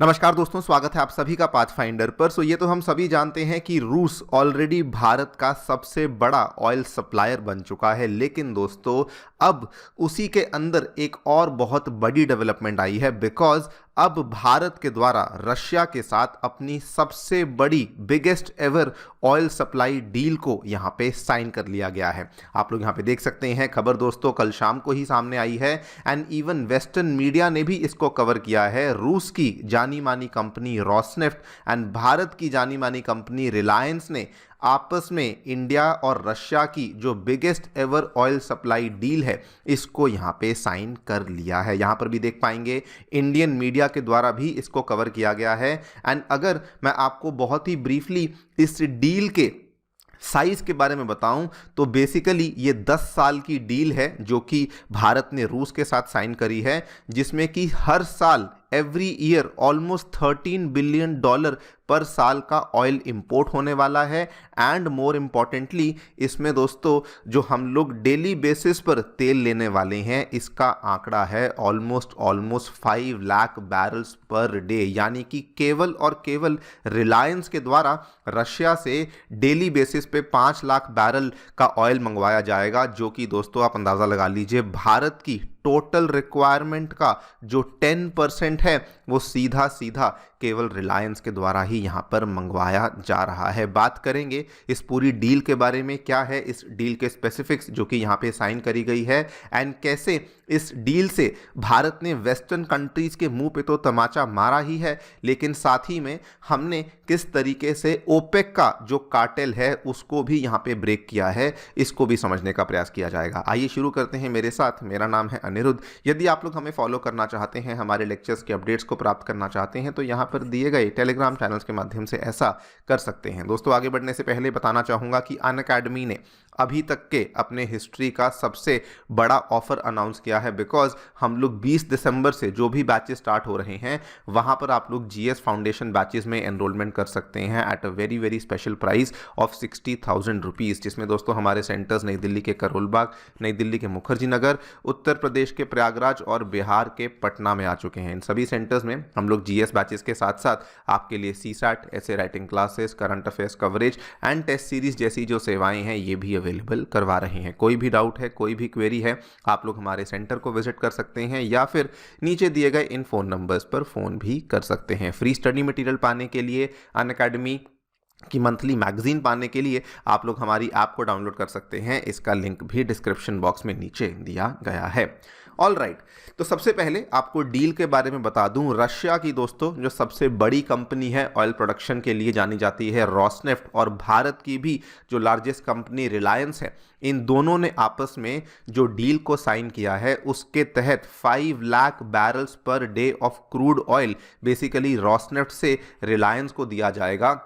नमस्कार दोस्तों, स्वागत है आप सभी का पाथफाइंडर पर। ये तो हम सभी जानते हैं कि रूस ऑलरेडी भारत का सबसे बड़ा ऑयल सप्लायर बन चुका है। लेकिन दोस्तों, अब उसी के अंदर एक और बहुत बड़ी डेवलपमेंट आई है, बिकॉज अब भारत के द्वारा रशिया के साथ अपनी सबसे बड़ी biggest ever oil supply deal को यहां पे साइन कर लिया गया है। आप लोग यहां पे देख सकते हैं, खबर दोस्तों कल शाम को ही सामने आई है एंड इवन वेस्टर्न मीडिया ने भी इसको कवर किया है। रूस की जानी मानी कंपनी रॉसनेफ्ट एंड भारत की जानी मानी कंपनी रिलायंस ने आपस में इंडिया और रशिया की जो biggest ever oil supply deal है इसको यहाँ पे साइन कर लिया है। यहाँ पर भी देख पाएंगे इंडियन मीडिया के द्वारा भी इसको कवर किया गया है। एंड अगर मैं आपको बहुत ही ब्रीफली इस डील के साइज के बारे में बताऊं तो बेसिकली ये 10 साल की डील है जो कि भारत ने रूस के साथ साइन करी है, जिसमें कि हर साल एवरी ईयर ऑलमोस्ट $13 बिलियन पर साल का ऑयल इंपोर्ट होने वाला है। एंड मोर इम्पॉर्टेंटली इसमें दोस्तों जो हम लोग डेली बेसिस पर तेल लेने वाले हैं इसका आंकड़ा है almost 5 lakh barrels per day, यानी कि केवल और केवल रिलायंस के द्वारा रशिया से डेली बेसिस पे 5 लाख बैरल का ऑयल मंगवाया जाएगा, जो कि दोस्तों आप अंदाज़ा लगा लीजिए भारत की टोटल रिक्वायरमेंट का जो 10% है वो सीधा सीधा केवल रिलायंस के द्वारा ही यहाँ पर मंगवाया जा रहा है। बात करेंगे इस पूरी डील के बारे में, क्या है इस डील के स्पेसिफिक्स जो कि यहाँ पे साइन करी गई है एंड कैसे इस डील से भारत ने वेस्टर्न कंट्रीज के मुंह पे तो तमाचा मारा ही है, लेकिन साथ ही में हमने किस तरीके से ओपेक का जो कार्टेल है उसको भी यहाँ पे ब्रेक किया है, इसको भी समझने का प्रयास किया जाएगा। आइए शुरू करते हैं मेरे साथ। मेरा नाम है अनिरुद्ध। यदि आप लोग हमें फॉलो करना चाहते हैं, हमारे लेक्चर्स के अपडेट्स को प्राप्त करना चाहते हैं तो यहाँ पर दिए गए टेलीग्राम चैनल्स के माध्यम से ऐसा कर सकते हैं। दोस्तों आगे बढ़ने से पहले बताना चाहूँगा कि अनअकैडमी ने अभी तक के अपने हिस्ट्री का सबसे बड़ा ऑफर अनाउंस किया है, बिकॉज हम लोग 20 दिसंबर से जो भी बैचेस स्टार्ट हो रहे हैं वहाँ पर आप लोग जीएस फाउंडेशन बैचेस में एनरोलमेंट कर सकते हैं at a very very special price of 60,000 rupees, जिसमें दोस्तों हमारे सेंटर्स नई दिल्ली के करोल बाग, नई दिल्ली के मुखर्जी नगर, उत्तर प्रदेश के प्रयागराज और बिहार के पटना में आ चुके हैं। इन सभी सेंटर्स में हम लोग जीएस बैचेस के साथ साथ आपके लिए सीसैट, ऐसे writing classes, current affairs coverage and test series जैसी जो सेवाएं हैं ये भी अवेलेबल करवा रहे हैं। कोई भी डाउट है, कोई भी क्वेरी है, आप लोग हमारे सेंटर को विजिट कर सकते हैं या फिर नीचे दिए गए इन फोन नंबर्स पर फोन भी कर सकते हैं। फ्री स्टडी मटेरियल पाने के लिए, अनअकैडमी की मंथली मैगजीन पाने के लिए आप लोग हमारी ऐप को डाउनलोड कर सकते हैं। इसका लिंक भी डिस्क्रिप्शन बॉक्स में नीचे दिया गया है। ऑल राइट, तो सबसे पहले आपको डील के बारे में बता दूं। रशिया की दोस्तों जो सबसे बड़ी कंपनी है ऑयल प्रोडक्शन के लिए जानी जाती है रॉसनेफ्ट, और भारत की भी जो लार्जेस्ट कंपनी रिलायंस है, इन दोनों ने आपस में जो डील को साइन किया है उसके तहत 5 lakh barrels per day of crude oil basically Rosneft से रिलायंस को दिया जाएगा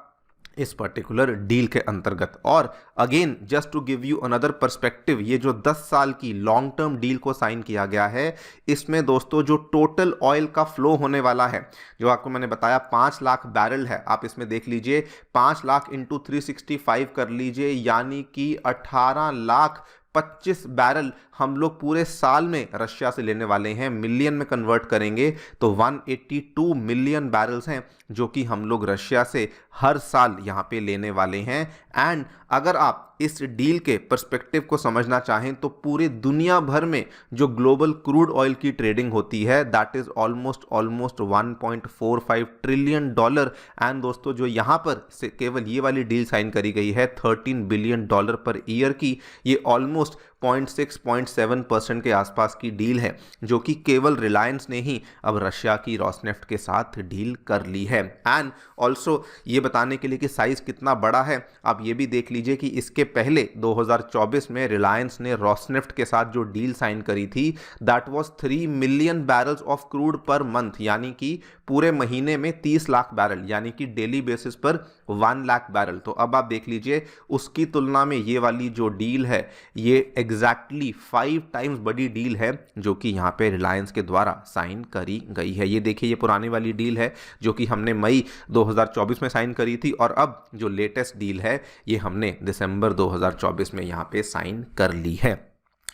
इस पर्टिकुलर डील के अंतर्गत। और again just to give you another perspective, ये जो 10 साल की लॉन्ग टर्म डील को साइन किया गया है इसमें दोस्तों जो टोटल ऑयल का फ्लो होने वाला है, जो आपको मैंने बताया 5 लाख बैरल है, आप इसमें देख लीजिए 5 लाख इंटू 365 कर लीजिए, यानी कि 18 लाख 25 बैरल हम लोग पूरे साल में रशिया से लेने वाले हैं। मिलियन में कन्वर्ट करेंगे तो 182 मिलियन बैरल्स हैं जो कि हम लोग रशिया से हर साल यहाँ पे लेने वाले हैं। एंड अगर आप इस डील के पर्सपेक्टिव को समझना चाहें तो पूरे दुनिया भर में जो ग्लोबल क्रूड ऑयल की ट्रेडिंग होती है that is almost 1.45 trillion dollar. And दोस्तों जो यहाँ पर से केवल ये वाली डील साइन करी गई है 13 बिलियन डॉलर पर ईयर की, ये ऑलमोस्ट 0.6-0.7% के आसपास की डील है जो कि केवल रिलायंस ने ही अब रशिया की रॉसनेफ्ट के साथ डील कर ली है। एंड ऑल्सो ये बताने के लिए कि साइज कितना बड़ा है, आप ये भी देख लीजिए कि इसके पहले 2024 में रिलायंस ने रॉसनेफ्ट के साथ जो डील साइन करी थी that was 3 million barrels of crude per month, यानी कि पूरे महीने में 30 लाख बैरल, यानी कि डेली बेसिस पर 1 लाख बैरल। तो अब आप देख लीजिए उसकी तुलना में ये वाली जो डील है ये एग्जैक्टली 5 टाइम्स बड़ी डील है जो कि यहाँ पे रिलायंस के द्वारा साइन करी गई है। ये देखिए ये पुरानी वाली डील है जो कि हमने मई 2024 में साइन करी थी, और अब जो लेटेस्ट डील है ये हमने दिसंबर 2024 में यहाँ पे साइन कर ली है।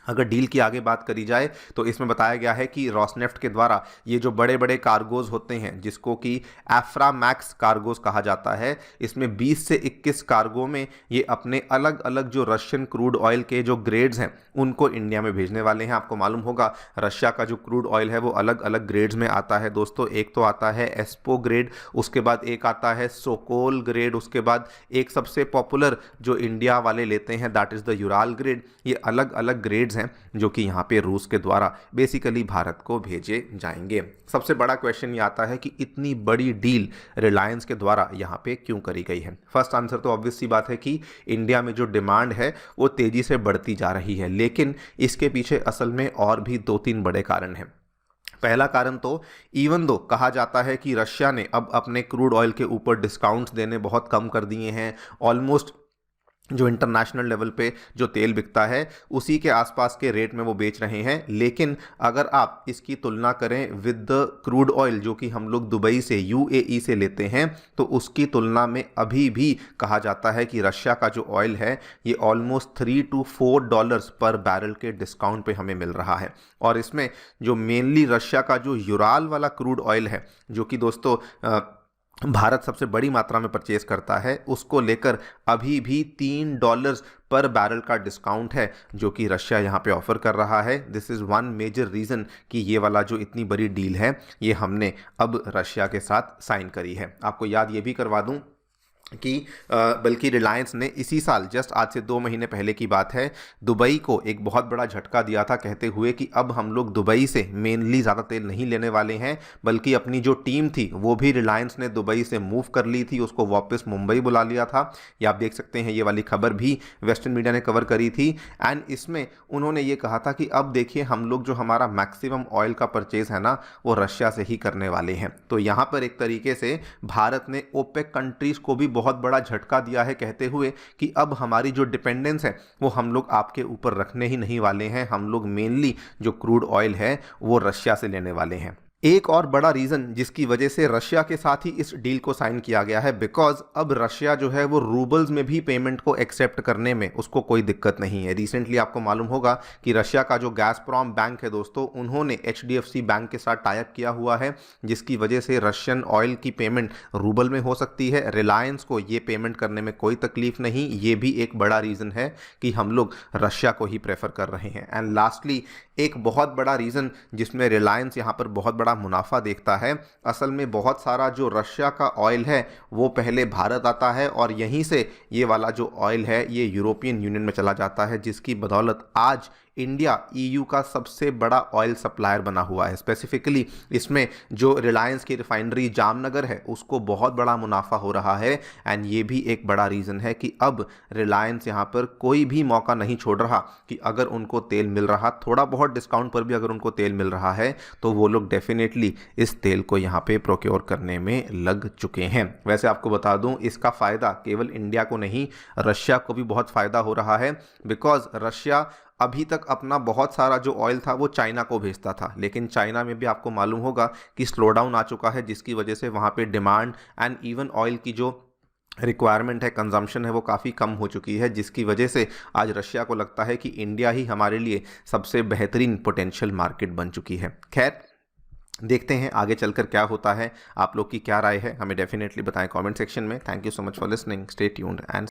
अगर डील की आगे बात करी जाए तो इसमें बताया गया है कि रॉसनेफ्ट के द्वारा ये जो बड़े बड़े कार्गोज होते हैं जिसको कि एफ्रामैक्स कार्गोज कहा जाता है, इसमें 20 से 21 कार्गो में ये अपने अलग अलग जो रशियन क्रूड ऑयल के जो ग्रेड्स हैं उनको इंडिया में भेजने वाले हैं। आपको मालूम होगा रशिया का जो क्रूड ऑयल है वो अलग अलग ग्रेड्स में आता है दोस्तों। एक तो आता है एस्पो ग्रेड, उसके बाद एक आता है सोकोल ग्रेड, उसके बाद एक सबसे पॉपुलर जो इंडिया वाले लेते हैं that is the Ural grade. ये अलग अलग ग्रेड्स हैं जो कि यहाँ पे रूस के द्वारा बेसिकली भारत को भेजे जाएंगे। सबसे बड़ा क्वेश्चन ये आता है कि इतनी बड़ी डील रिलायंस के द्वारा यहाँ पे क्यों करी गई है। फर्स्ट आंसर तो ऑब्वियस सी बात है कि इंडिया में जो डिमांड है वो तेजी से बढ़ती जा रही है, लेकिन इसके पीछे असल में और भी 2-3 बड़े कारण हैं। पहला कारण तो इवन दो कहा जाता है कि रशिया ने अब अपने क्रूड ऑयल के ऊपर डिस्काउंट्स देने बहुत कम कर दिए हैं, ऑलमोस्ट जो इंटरनेशनल लेवल पे जो तेल बिकता है उसी के आसपास के रेट में वो बेच रहे हैं, लेकिन अगर आप इसकी तुलना करें विद द क्रूड ऑयल जो कि हम लोग दुबई से यूएई से लेते हैं तो उसकी तुलना में अभी भी कहा जाता है कि रशिया का जो ऑयल है ये ऑलमोस्ट $3 to $4 पर बैरल के डिस्काउंट पे हमें मिल रहा है। और इसमें जो मेनली रशिया का जो यूराल वाला क्रूड ऑयल है जो कि दोस्तों भारत सबसे बड़ी मात्रा में परचेज करता है, उसको लेकर अभी भी $3 पर बैरल का डिस्काउंट है जो कि रशिया यहाँ पे ऑफर कर रहा है। This is one major reason कि ये वाला जो इतनी बड़ी डील है ये हमने अब रशिया के साथ साइन करी है। आपको याद ये भी करवा दूँ कि बल्कि रिलायंस ने इसी साल जस्ट आज से 2 महीने पहले की बात है दुबई को एक बहुत बड़ा झटका दिया था, कहते हुए कि अब हम लोग दुबई से मेनली ज़्यादा तेल नहीं लेने वाले हैं, बल्कि अपनी जो टीम थी वो भी रिलायंस ने दुबई से मूव कर ली थी, उसको वापस मुंबई बुला लिया था। ये आप देख सकते हैं, ये वाली खबर भी वेस्टर्न मीडिया ने कवर करी थी। एंड इसमें उन्होंने ये कहा था कि अब देखिए हम लोग जो हमारा मैक्सिमम ऑयल का परचेज है ना वो रशिया से ही करने वाले हैं। तो यहाँ पर एक तरीके से भारत ने ओपेक कंट्रीज़ को भी बहुत बड़ा झटका दिया है, कहते हुए कि अब हमारी जो डिपेंडेंस है वो हम लोग आपके ऊपर रखने ही नहीं वाले हैं, हम लोग मेनली जो क्रूड ऑयल है वो रशिया से लेने वाले हैं। एक और बड़ा रीज़न जिसकी वजह से रशिया के साथ ही इस डील को साइन किया गया है, बिकॉज अब रशिया जो है वो रूबल्स में भी पेमेंट को एक्सेप्ट करने में उसको कोई दिक्कत नहीं है। रिसेंटली आपको मालूम होगा कि रशिया का जो गैसप्रॉम बैंक है दोस्तों, उन्होंने HDFC बैंक के साथ टाई अप किया हुआ है, जिसकी वजह से रशियन ऑयल की पेमेंट रूबल में हो सकती है। रिलायंस को ये पेमेंट करने में कोई तकलीफ नहीं, ये भी एक बड़ा रीज़न है कि हम लोग रशिया को ही प्रेफर कर रहे हैं। एंड लास्टली एक बहुत बड़ा रीज़न जिसमें रिलायंस यहाँ पर बहुत बड़ा मुनाफा देखता है, असल में बहुत सारा जो रशिया का ऑयल है वो पहले भारत आता है और यहीं से ये वाला जो ऑयल है ये यूरोपियन यूनियन में चला जाता है, जिसकी बदौलत आज इंडिया EU का सबसे बड़ा ऑयल सप्लायर बना हुआ है। स्पेसिफिकली इसमें जो रिलायंस की रिफाइनरी जामनगर है उसको बहुत बड़ा मुनाफा हो रहा है। एंड ये भी एक बड़ा रीज़न है कि अब रिलायंस यहाँ पर कोई भी मौका नहीं छोड़ रहा कि अगर उनको तेल मिल रहा, थोड़ा बहुत डिस्काउंट पर भी अगर उनको तेल मिल रहा है तो वो लोग डेफिनेटली इस तेल को यहाँ पे प्रोक्योर करने में लग चुके हैं। वैसे आपको बता दूं इसका फ़ायदा केवल इंडिया को नहीं रशिया को भी बहुत फ़ायदा हो रहा है, बिकॉज रशिया अभी तक अपना बहुत सारा जो ऑयल था वो चाइना को भेजता था, लेकिन चाइना में भी आपको मालूम होगा कि स्लो डाउन आ चुका है, जिसकी वजह से वहाँ पे डिमांड एंड इवन ऑयल की जो रिक्वायरमेंट है, कंजम्पशन है, वो काफ़ी कम हो चुकी है, जिसकी वजह से आज रशिया को लगता है कि इंडिया ही हमारे लिए सबसे बेहतरीन पोटेंशियल मार्केट बन चुकी है। खैर देखते हैं आगे चलकर क्या होता है, आप लोग की क्या राय है हमें डेफिनेटली बताएं कमेंट सेक्शन में। Thank you so much for listening, stay tuned and